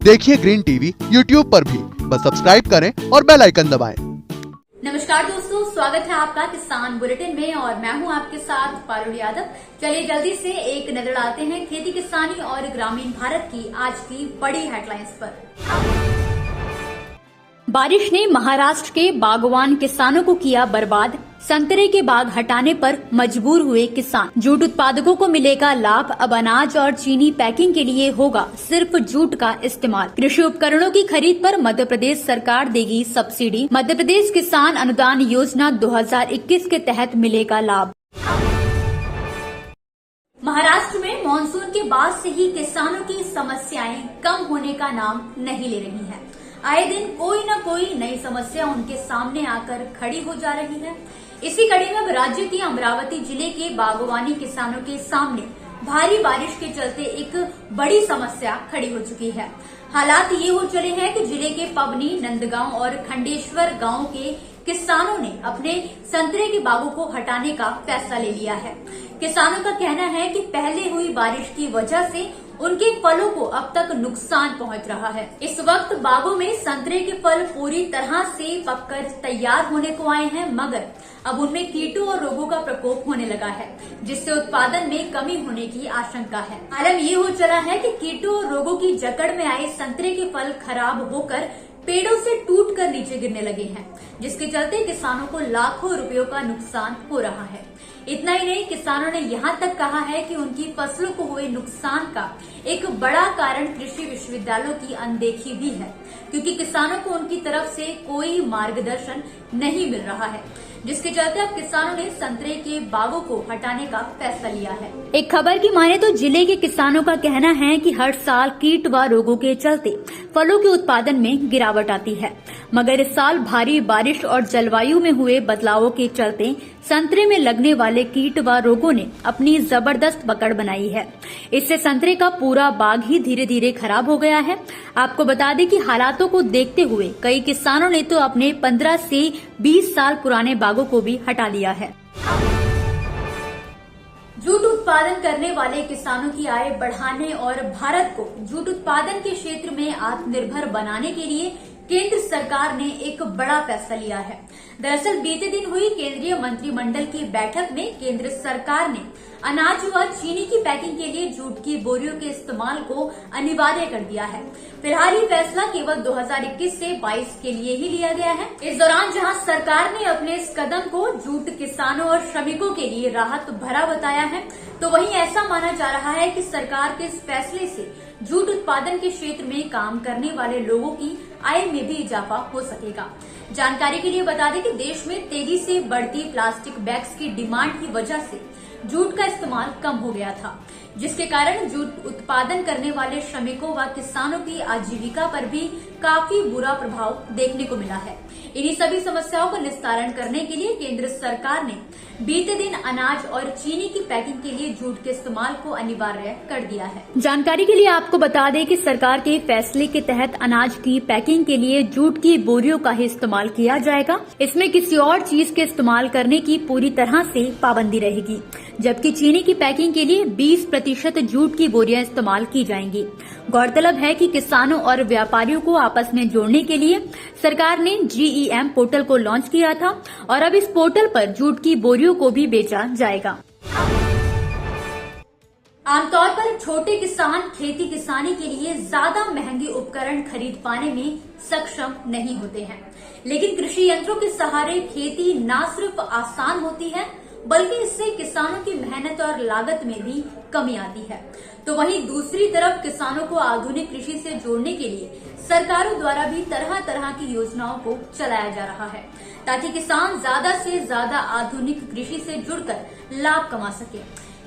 देखिए green TV YouTube पर भी, बस सब्सक्राइब करें और बेल आइकन दबाएं। नमस्कार दोस्तों, स्वागत है आपका किसान बुलेटिन में और मैं हूं आपके साथ पारुल यादव। चलिए जल्दी से एक नजर डालते हैं खेती किसानी और ग्रामीण भारत की आज की बड़ी हेडलाइंस पर। बारिश ने महाराष्ट्र के बागवान किसानों को किया बर्बाद, संतरे के बाग हटाने पर मजबूर हुए किसान। जूट उत्पादकों को मिलेगा लाभ, अब अनाज और चीनी पैकिंग के लिए होगा सिर्फ जूट का इस्तेमाल। कृषि उपकरणों की खरीद पर मध्य प्रदेश सरकार देगी सब्सिडी, मध्य प्रदेश किसान अनुदान योजना 2021 के तहत मिलेगा लाभ। महाराष्ट्र में मानसून के बाद से ही किसानों की समस्याएं कम होने का नाम नहीं ले रही हैं। आए दिन कोई न कोई नई समस्या उनके सामने आकर खड़ी हो जा रही है। इसी कड़ी में अब राज्य के अमरावती जिले के बागवानी किसानों के सामने भारी बारिश के चलते एक बड़ी समस्या खड़ी हो चुकी है। हालात ये हो चले हैं कि जिले के पवनी, नंदगांव और खंडेश्वर गांव के किसानों ने अपने संतरे के बागों को हटाने का फैसला ले लिया है। किसानों का कहना है कि पहले हुई बारिश की वजह से उनके फलों को अब तक नुकसान पहुंच रहा है। इस वक्त बागों में संतरे के फल पूरी तरह से पककर तैयार होने को आए हैं, मगर अब उनमें कीटों और रोगों का प्रकोप होने लगा है, जिससे उत्पादन में कमी होने की आशंका है। आलम ये हो चला है कि कीटों और रोगों की जकड़ में आए संतरे के फल खराब होकर पेड़ों से टूटकर नीचे गिरने लगे हैं, जिसके चलते किसानों को लाखों रुपयों का नुकसान हो रहा है। इतना ही नहीं, किसानों ने यहाँ तक कहा है कि उनकी फसलों को हुए नुकसान का एक बड़ा कारण कृषि विश्वविद्यालयों की अनदेखी भी है, क्योंकि किसानों को उनकी तरफ से कोई मार्गदर्शन नहीं मिल रहा है, जिसके चलते अब किसानों ने संतरे के बागों को हटाने का फैसला लिया है। एक खबर की माने तो जिले के किसानों का कहना है कि हर साल कीट व रोगों के चलते फलों के उत्पादन में गिरावट आती है, मगर इस साल भारी बारिश और जलवायु में हुए बदलावों के चलते संतरे में लगने वाले कीट व रोगों ने अपनी जबरदस्त पकड़ बनाई है। इससे संतरे का पूरा बाग ही धीरे धीरे खराब हो गया है। आपको बता दें कि हालातों को देखते हुए कई किसानों ने तो अपने 15 से 20 साल पुराने बागों को भी हटा लिया है। जूट उत्पादन करने वाले किसानों की आय बढ़ाने और भारत को जूट उत्पादन के क्षेत्र में आत्मनिर्भर बनाने के लिए केंद्र सरकार ने एक बड़ा फैसला लिया है। दरअसल बीते दिन हुई केंद्रीय मंत्रिमंडल की बैठक में केंद्र सरकार ने अनाज व चीनी की पैकिंग के लिए जूट की बोरियों के इस्तेमाल को अनिवार्य कर दिया है। फिलहाल ये फैसला केवल 2021 से 22 के लिए ही लिया गया है। इस दौरान जहां सरकार ने अपने इस कदम को जूट किसानों और श्रमिकों के लिए राहत भरा बताया है, तो वहीं ऐसा माना जा रहा है कि सरकार के इस फैसले से जूट उत्पादन के क्षेत्र में काम करने वाले लोगों की आय में भी इजाफा हो सकेगा। जानकारी के लिए बता दें कि देश में तेजी से बढ़ती प्लास्टिक बैग्स की डिमांड की वजह से जूट का इस्तेमाल कम हो गया था, जिसके कारण जूट उत्पादन करने वाले श्रमिकों व किसानों की आजीविका पर भी काफी बुरा प्रभाव देखने को मिला है। इन्हीं सभी समस्याओं का निस्तारण करने के लिए केंद्र सरकार ने बीते दिन अनाज और चीनी की पैकिंग के लिए जूट के इस्तेमाल को अनिवार्य कर दिया है। जानकारी के लिए आपको बता दें कि सरकार के फैसले के तहत अनाज की पैकिंग के लिए जूट की बोरियों का ही इस्तेमाल किया जाएगा। इसमें किसी और चीज के इस्तेमाल करने की पूरी तरह से पाबंदी रहेगी, जबकि चीनी की पैकिंग के लिए 20% जूट की बोरियां इस्तेमाल की जाएंगी। गौरतलब है कि किसानों और व्यापारियों को आपस में जोड़ने के लिए सरकार ने GEM पोर्टल को लॉन्च किया था और अब इस पोर्टल पर जूट की बोरियों को भी बेचा जाएगा। आमतौर पर छोटे किसान खेती किसानी के लिए ज्यादा महंगे उपकरण खरीद पाने में सक्षम नहीं होते हैं, लेकिन कृषि यंत्रों के सहारे खेती न सिर्फ आसान होती है, बल्कि इससे किसानों की मेहनत और लागत में भी कमी आती है। तो वहीं दूसरी तरफ किसानों को आधुनिक कृषि से जोड़ने के लिए सरकारों द्वारा भी तरह तरह की योजनाओं को चलाया जा रहा है, ताकि किसान ज्यादा से ज्यादा आधुनिक कृषि से जुड़कर लाभ कमा सके।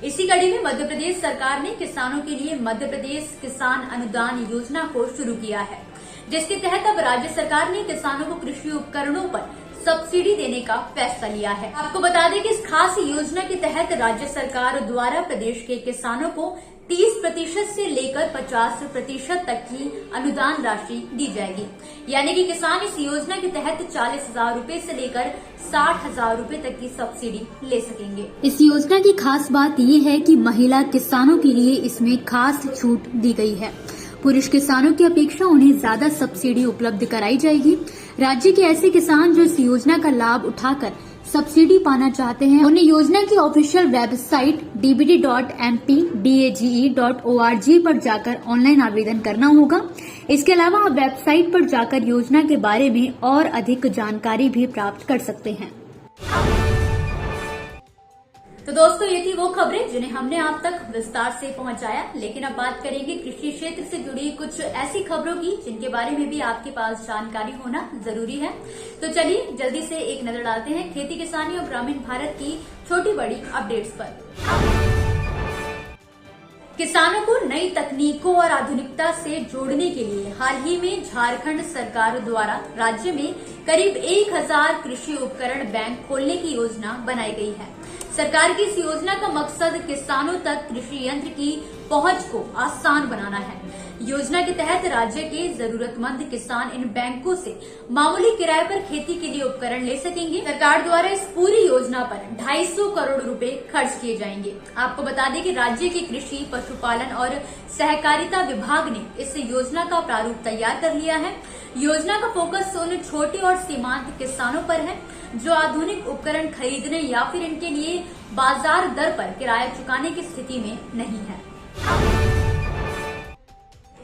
इसी कड़ी में मध्य प्रदेश सरकार ने किसानों के लिए मध्य प्रदेश किसान अनुदान योजना को शुरू किया है, जिसके तहत अब राज्य सरकार ने किसानों को कृषि उपकरणों पर सब्सिडी देने का फैसला लिया है। आपको बता दें कि इस खास योजना के तहत राज्य सरकार द्वारा प्रदेश के किसानों को 30% से लेकर 50% तक की अनुदान राशि दी जाएगी। यानी कि किसान इस योजना के तहत 40,000 रूपए से लेकर 60,000 रूपए तक की सब्सिडी ले सकेंगे। इस योजना की खास बात ये है कि महिला किसानों के लिए इसमें खास छूट दी गई है। पुरुष किसानों की अपेक्षा उन्हें ज्यादा सब्सिडी उपलब्ध कराई जाएगी। राज्य के ऐसे किसान जो इस योजना का लाभ उठाकर सब्सिडी पाना चाहते हैं, उन्हें योजना की ऑफिशियल वेबसाइट dbd.mpdage.org पर जाकर ऑनलाइन आवेदन करना होगा। इसके अलावा आप वेबसाइट पर जाकर योजना के बारे में और अधिक जानकारी भी प्राप्त कर सकते हैं। तो दोस्तों, ये थी वो खबरें जिन्हें हमने आप तक विस्तार से पहुंचाया। लेकिन अब बात करेंगे कृषि क्षेत्र से जुड़ी कुछ ऐसी खबरों की जिनके बारे में भी आपके पास जानकारी होना जरूरी है। तो चलिए जल्दी से एक नजर डालते हैं खेती किसानी और ग्रामीण भारत की छोटी बड़ी अपडेट्स पर। किसानों को नई तकनीकों और आधुनिकता से जोड़ने के लिए हाल ही में झारखंड सरकार द्वारा राज्य में करीब 1000 कृषि उपकरण बैंक खोलने की योजना बनाई गई है। सरकार की इस योजना का मकसद किसानों तक कृषि यंत्र की पहुंच को आसान बनाना है। योजना के तहत राज्य के जरूरतमंद किसान इन बैंकों से मामूली किराए पर खेती के लिए उपकरण ले सकेंगे। सरकार द्वारा इस पूरी योजना पर 250 करोड़ रुपए खर्च किए जाएंगे। आपको बता दें कि राज्य के कृषि, पशुपालन और सहकारिता विभाग ने इस योजना का प्रारूप तैयार कर लिया है। योजना का फोकस उन छोटे और सीमांत किसानों पर है जो आधुनिक उपकरण खरीदने या फिर इनके लिए बाजार दर पर किराया चुकाने की स्थिति में नहीं है।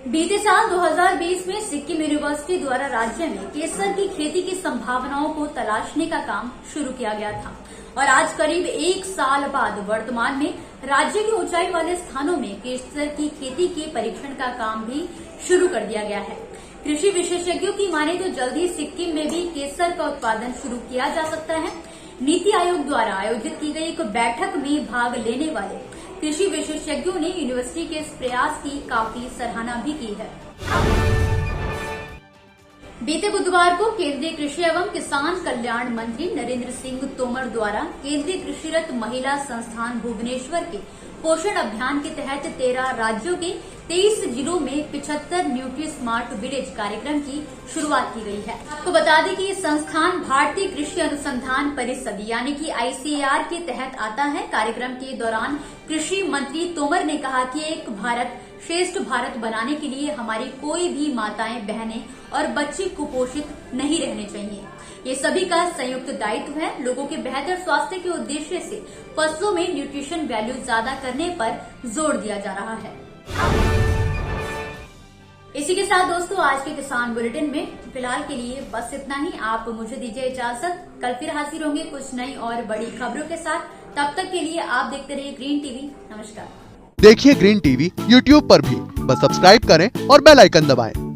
बीते साल 2020 में सिक्किम यूनिवर्सिटी द्वारा राज्य में केसर की खेती की संभावनाओं को तलाशने का काम शुरू किया गया था और आज करीब 1 साल बाद वर्तमान में राज्य के ऊंचाई वाले स्थानों में केसर की खेती के परीक्षण का काम भी शुरू कर दिया गया है। कृषि विशेषज्ञों की माने तो जल्द ही सिक्किम में भी केसर का उत्पादन शुरू किया जा सकता है। नीति आयोग द्वारा आयोजित की गई एक बैठक में भाग लेने वाले कृषि विशेषज्ञों ने यूनिवर्सिटी के इस प्रयास की काफी सराहना भी की है। बीते बुधवार को केंद्रीय कृषि एवं किसान कल्याण मंत्री नरेंद्र सिंह तोमर द्वारा केंद्रीय कृषिरत महिला संस्थान भुवनेश्वर के पोषण अभियान के तहत 13 राज्यों के 23 जिलों में 75 न्यूट्री स्मार्ट विलेज कार्यक्रम की शुरुआत की गई है। आपको बता दें कि ये संस्थान भारतीय कृषि अनुसंधान परिषद यानी कि ICAR के तहत आता है। कार्यक्रम के दौरान कृषि मंत्री तोमर ने कहा कि एक भारत श्रेष्ठ भारत बनाने के लिए हमारी कोई भी माताएं, बहनें और बच्चे कुपोषित नहीं रहने चाहिए। ये सभी का संयुक्त दायित्व है। लोगों के बेहतर स्वास्थ्य के उद्देश्य से फसलों में न्यूट्रिशन वैल्यू ज्यादा करने पर जोर दिया जा रहा है। इसी के साथ दोस्तों आज के किसान बुलेटिन में फिलहाल के लिए बस इतना ही। आप मुझे दीजिए इजाजत। कल फिर हाजिर होंगे कुछ नई और बड़ी खबरों के साथ। तब तक के लिए आप देखते रहिए ग्रीन टीवी। नमस्कार। देखिए ग्रीन टीवी YouTube पर भी, बस सब्सक्राइब करें और बेल आइकन दबाएं।